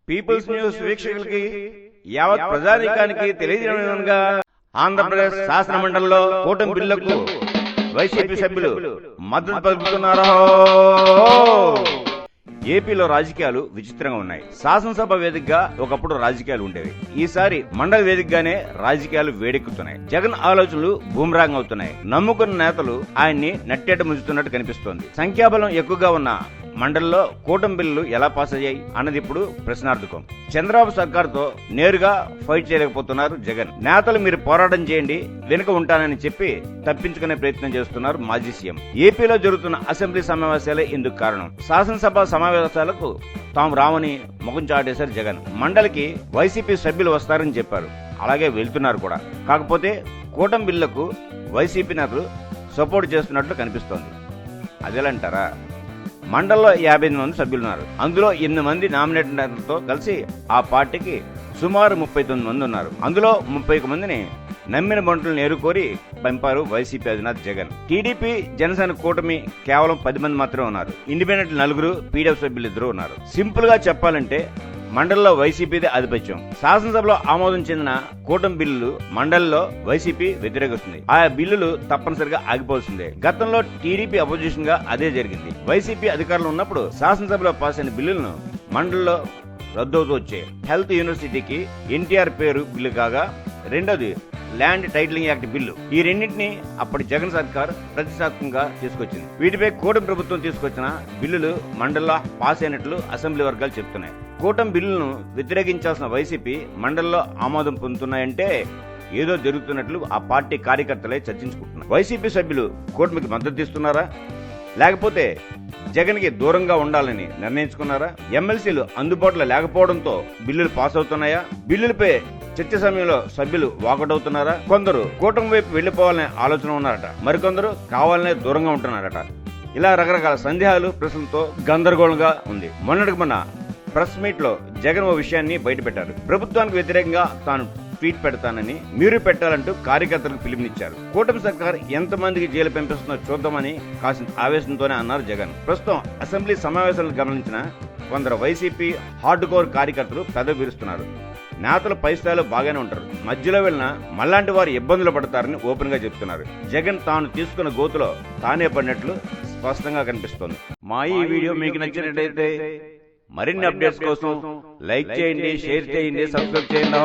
Peoples news వీక్షకులకి యావత్ ప్రజానీకానికి తెలియజేయడంగా ఆంధ్రప్రదేశ్ శాసన మండలిలో కూటమి బిల్లుకు వైసీపీ సభ్యులు మద్దతు పలుకుతున్నారు. ఏపీలో రాజకీయాలు విచిత్రంగా ఉన్నాయి. శాసనసభ వేదికగా ఒకప్పుడు రాజకీయాలు ఉండేవి. ఈసారి మండలి వేదికగానే రాజకీయాలు వేడెక్కుతున్నాయి. జగన్ ఆలోచనలు బూమరాంగ్ అవుతున్నాయి. నమ్ముకున్న నేతలు ఆయన్ని నట్టేట ముంచుతున్నట్టు కనిపిస్తోంది. సంఖ్యాబలం ఎక్కువగా ఉన్న మండలిలో కూటమి బిల్లులు ఎలా పాస్ అయ్యాయి అన్నది ఇప్పుడు ప్రశ్నార్థకం. చంద్రబాబు సర్కార్తో నేరుగా ఫైట్ చేయలేకపోతున్నారు జగన్. నేతలు మీరు పోరాటం చేయండి, వెనుక ఉంటానని చెప్పి తప్పించుకునే ప్రయత్నం చేస్తున్నారు మాజీ సీఎం. ఏపీలో జరుగుతున్న అసెంబ్లీ సమావేశాలే ఇందుకు కారణం. శాసనసభ సమావేశాలకు తాము రామని ముఖం చాటేశారు జగన్. మండలికి వైసీపీ సభ్యులు వస్తారని చెప్పారు. అలాగే వెళ్తున్నారు కూడా. కాకపోతే కూటమి బిల్లుకు వైసీపీ నేతలు సపోర్ట్ చేస్తున్నట్లు కనిపిస్తోంది. అదేలంటారా? మండలిలో 58 మంది సభ్యులున్నారు. అందులో 8 మంది నామినేటర్లతో కలిసి ఆ పార్టీకి సుమారు 39 మంది ఉన్నారు. అందులో 31 మందిని నమ్మిన బంటులను ఏరుకోరి పంపారు వైసీపీ అధినేత జగన్. టీడీపీ జనసేన కూటమి కేవలం 10 మంది మాత్రమే ఉన్నారు. ఇండిపెండెంట్ 4, పీడీఎఫ్ సభ్యులు 2 ఉన్నారు. సింపుల్ గా చెప్పాలంటే మండలిలో వైసీపీదే ఆధిపత్యం. శాసనసభలో ఆమోదం చెందిన కూటమి బిల్లులు మండలిలో వైసీపీ వ్యతిరేకిస్తుంది. ఆ బిల్లులు తప్పనిసరిగా ఆగిపోవాల్సిందే. గతంలో టీడీపీ అపోజిషన్ గా అదే జరిగింది. వైసీపీ అధికారంలో ఉన్నప్పుడు శాసనసభలో పాస్ అయిన బిల్లులను మండలిలో రద్దవుతూ వచ్చాయి. హెల్త్ యూనివర్సిటీకి ఎన్టీఆర్ పేరు బిల్లు కాగా, రెండోది ల్యాండ్ టైటిలింగ్ యాక్ట్ బిల్లు. ఈ రెండింటినీ అప్పటి జగన్ సర్కార్ ప్రతిష్టాత్మకంగా తీసుకొచ్చింది. వీటిపై కూటమి ప్రభుత్వం తీసుకొచ్చిన బిల్లులు మండలిలో పాస్ అయినట్లు అసెంబ్లీ వర్గాలు చెప్తున్నాయి. కూటమి బిల్లులను వ్యతిరేకించాల్సిన వైసీపీ మండలిలో ఆమోదం పొందుతున్నాయంటే ఏదో జరుగుతున్నట్లు ఆ పార్టీ కార్యకర్తలే చర్చించుకుంటున్నారు. వైసీపీ సభ్యులు కూటమికి మద్దతు ఇస్తున్నారా, లేకపోతే జగన్ కి దూరంగా ఉండాలని నిర్ణయించుకున్నారా? ఎమ్మెల్సీలు అందుబాటులో లేకపోవడంతో బిల్లులు పాస్ అవుతున్నాయా? బిల్లులపై చర్చ సమయంలో సభ్యులు వాకౌట్ అవుతున్నారా? కొందరు కూటమి వైపు వెళ్లిపోవాలనే ఆలోచన ఉన్నారట, మరికొందరు కావాలనే దూరంగా ఉంటున్నారట. ఇలా రకరకాల సందేహాలు, ప్రశ్నలతో గందరగోళంగా ఉంది. మొన్న ప్రెస్ మీట్ లో జగన్ ఓ విషయాన్ని బయటపెట్టారు. ప్రభుత్వానికి వ్యతిరేకంగా తాను ట్వీట్ పెడతానని మీరు పెట్టాలంటూ కార్యకర్తలకు పిలుపునిచ్చారు. కూటమి సర్కార్ ఎంతమందికి జైలు పంపిస్తుందో చూద్దామని కాసిన ఆవేశంతోనే అన్నారు జగన్. ప్రస్తుతం అసెంబ్లీ సమావేశాలను గమనించిన కొందరు వైసీపీ హార్డ్ కోర్ కార్యకర్తలు పెదవి విరుస్తున్నారు. నేతలు పై స్థాయిలో బాగానే ఉంటారు, మధ్యలో వెళ్ళిన మళ్ళాంటి వారు ఇబ్బందులు పడతారని ఓపెన్ గా చెప్తున్నారు. జగన్ తాను తీసుకున్న గోతులో తానే పడినట్లు స్పష్టంగా కనిపిస్తోంది. మా ఈ వీడియో మీకు నచ్చినట్లయితే మరిన్ని అప్డేట్స్ కోసం లైక్ చేయండి, షేర్ చేయండి, సబ్స్క్రైబ్ చేయండి.